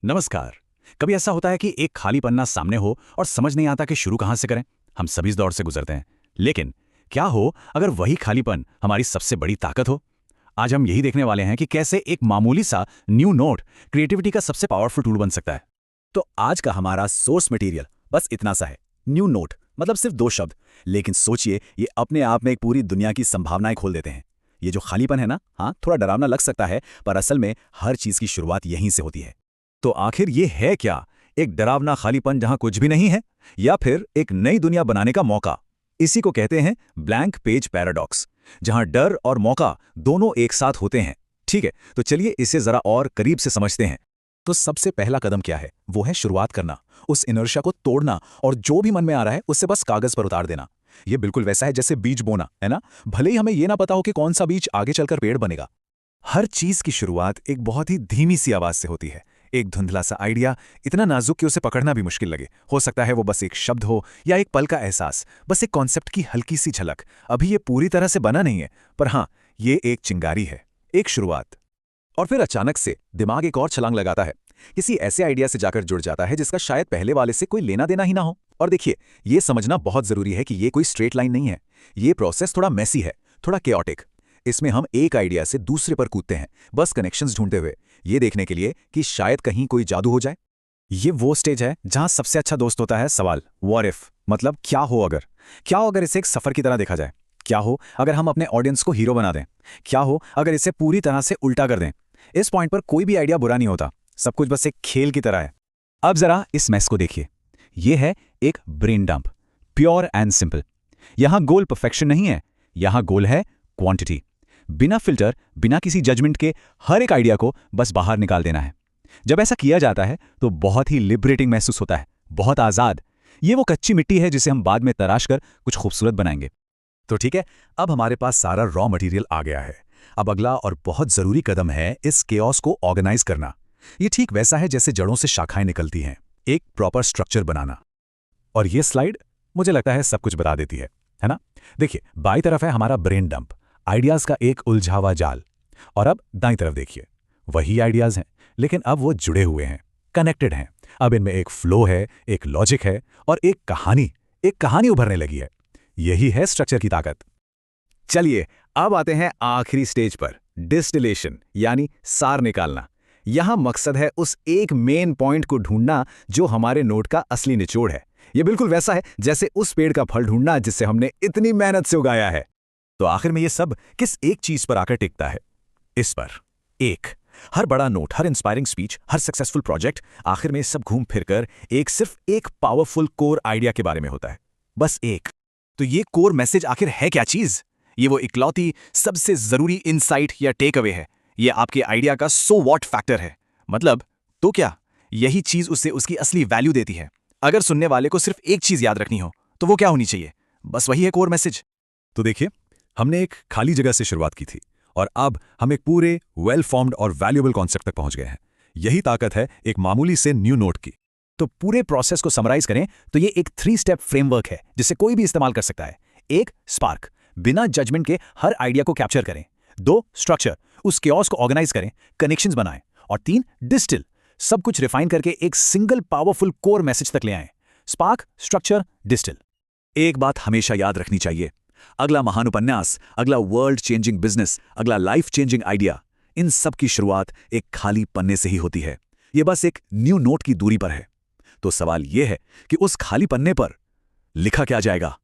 नमस्कार। कभी ऐसा होता है कि एक खाली पन्ना सामने हो और समझ नहीं आता कि शुरू कहाँ से करें। हम सभी इस दौर से गुजरते हैं। लेकिन क्या हो अगर वही खालीपन हमारी सबसे बड़ी ताकत हो। आज हम यही देखने वाले हैं कि कैसे एक मामूली सा न्यू नोट क्रिएटिविटी का सबसे पावरफुल टूल बन सकता है। तो आज का हमारा सोर्स मटेरियल बस इतना सा है। न्यू नोट मतलब सिर्फ दो शब्द, लेकिन सोचिए ये अपने आप में एक पूरी दुनिया की संभावनाएं खोल देते हैं। ये जो खालीपन है ना, हाँ थोड़ा डरावना लग सकता है, पर असल में हर चीज की शुरुआत यहीं से होती है। तो आखिर ये है क्या? एक डरावना खालीपन जहां कुछ भी नहीं है, या फिर एक नई दुनिया बनाने का मौका? इसी को कहते हैं ब्लैंक पेज पैराडॉक्स, जहां डर और मौका दोनों एक साथ होते हैं। ठीक है, तो चलिए इसे जरा और करीब से समझते हैं। तो सबसे पहला कदम क्या है? वो है शुरुआत करना, उस इनर्शिया को तोड़ना और जो भी मन में आ रहा है उससे बस कागज पर उतार देना। ये बिल्कुल वैसा है जैसे बीज बोना, है ना? भले ही हमें ये ना पता हो कि कौन सा बीज आगे चलकर पेड़ बनेगा। हर चीज की शुरुआत एक बहुत ही धीमी सी आवाज से होती है। एक धुंधला सा आइडिया, इतना नाजुक कि उसे पकड़ना भी मुश्किल लगे। हो सकता है वो बस एक शब्द हो या एक पल का एहसास, बस एक कॉन्सेप्ट की हल्की सी झलक। अभी ये पूरी तरह से बना नहीं है, पर हाँ, ये एक चिंगारी है, एक शुरुआत। और फिर अचानक से दिमाग एक और छलांग लगाता है, किसी ऐसे आइडिया से जाकर जुड़ जाता है जिसका शायद पहले वाले से कोई लेना देना ही ना हो। और देखिए, ये समझना बहुत जरूरी है कि ये कोई स्ट्रेट लाइन नहीं है। ये प्रोसेस थोड़ा मैसी है, थोड़ा केओटिक। इसमें हम एक आइडिया से दूसरे पर कूदते हैं, बस कनेक्शंस ढूंढते हुए, ये देखने के लिए कि शायद कहीं कोई जादू हो जाए। ये वो स्टेज है जहां सबसे अच्छा दोस्त होता है सवाल, व्हाट इफ, मतलब क्या हो अगर। क्या हो अगर इसे एक सफर की तरह देखा जाए? क्या हो अगर हम अपने ऑडियंस को हीरो बना दें? क्या हो अगर इसे पूरी तरह से उल्टा कर दें? इस पॉइंट पर कोई भी आइडिया बुरा नहीं होता, सब कुछ बस एक खेल की तरह है। अब जरा इस मैस को देखिए। यह है एक brain dump, pure and simple. यहां गोल परफेक्शन नहीं है, यहां गोल है क्वांटिटी। बिना फिल्टर, बिना किसी जजमेंट के हर एक आइडिया को बस बाहर निकाल देना है। जब ऐसा किया जाता है तो बहुत ही लिबरेटिंग महसूस होता है, बहुत आजाद। ये वो कच्ची मिट्टी है जिसे हम बाद में तराश कर कुछ खूबसूरत बनाएंगे। तो ठीक है, अब हमारे पास सारा रॉ मटेरियल आ गया है। अब अगला और बहुत जरूरी कदम है इस केओस को ऑर्गेनाइज करना। ये ठीक वैसा है जैसे जड़ों से शाखाएं निकलती हैं, एक प्रॉपर स्ट्रक्चर बनाना। और ये स्लाइड मुझे लगता है सब कुछ बता देती है ना? देखिए, बाईं तरफ है हमारा ब्रेन डंप, आइडियाज का एक उलझावा जाल। और अब दाईं तरफ देखिए, वही आइडियाज हैं, लेकिन अब वो जुड़े हुए हैं, कनेक्टेड हैं। अब इनमें एक फ्लो है, एक लॉजिक है और एक कहानी उभरने लगी है। यही है स्ट्रक्चर की ताकत। चलिए, अब आते हैं आखिरी स्टेज पर, डिस्टिलेशन, यानी सार निकालना। यहां मकसद है उस एक मेन पॉइंट को ढूंढना जो हमारे नोट का असली निचोड़ है। यह बिल्कुल वैसा है जैसे उस पेड़ का फल ढूंढना जिसे हमने इतनी मेहनत से उगाया है। तो आखिर में यह सब किस एक चीज पर आकर टिकता है? इस पर। एक, हर बड़ा नोट, हर इंस्पायरिंग स्पीच, हर सक्सेसफुल प्रोजेक्ट, आखिर में सब घूम फिरकर सिर्फ एक पावरफुल कोर आइडिया के बारे में होता है, बस एक। तो ये कोर मैसेज आखिर है क्या चीज? ये वो इकलौती सबसे जरूरी इनसाइट या टेक अवे है। ये आपके आइडिया का सो व्हाट फैक्टर है। मतलब, तो क्या यही चीज उसे उसकी असली वैल्यू देती है? अगर सुनने वाले को सिर्फ एक चीज याद रखनी हो तो वो क्या होनी चाहिए? बस वही है कोर मैसेज। तो देखिए, हमने एक खाली जगह से शुरुआत की थी और अब हम एक पूरे वेल फॉर्म्ड और वैल्यूएबल कॉन्सेप्ट तक पहुंच गए हैं। यही ताकत है एक मामूली से न्यू नोट की। तो पूरे प्रोसेस को समराइज करें तो ये एक 3 स्टेप फ्रेमवर्क है जिसे कोई भी इस्तेमाल कर सकता है। एक, स्पार्क, बिना जजमेंट के हर आइडिया को कैप्चर करें। 2, स्ट्रक्चर, उस केओस को ऑर्गेनाइज करें, कनेक्शंस बनाएं। और 3, डिस्टिल, सब कुछ रिफाइन करके एक सिंगल पावरफुल कोर मैसेज तक ले आएं। Spark, structure, distil. एक बात हमेशा याद रखनी चाहिए, अगला महान उपन्यास, अगला वर्ल्ड चेंजिंग बिजनेस, अगला लाइफ चेंजिंग आइडिया, इन सब की शुरुआत एक खाली पन्ने से ही होती है। यह बस एक न्यू नोट की दूरी पर है। तो सवाल यह है कि उस खाली पन्ने पर लिखा क्या जाएगा?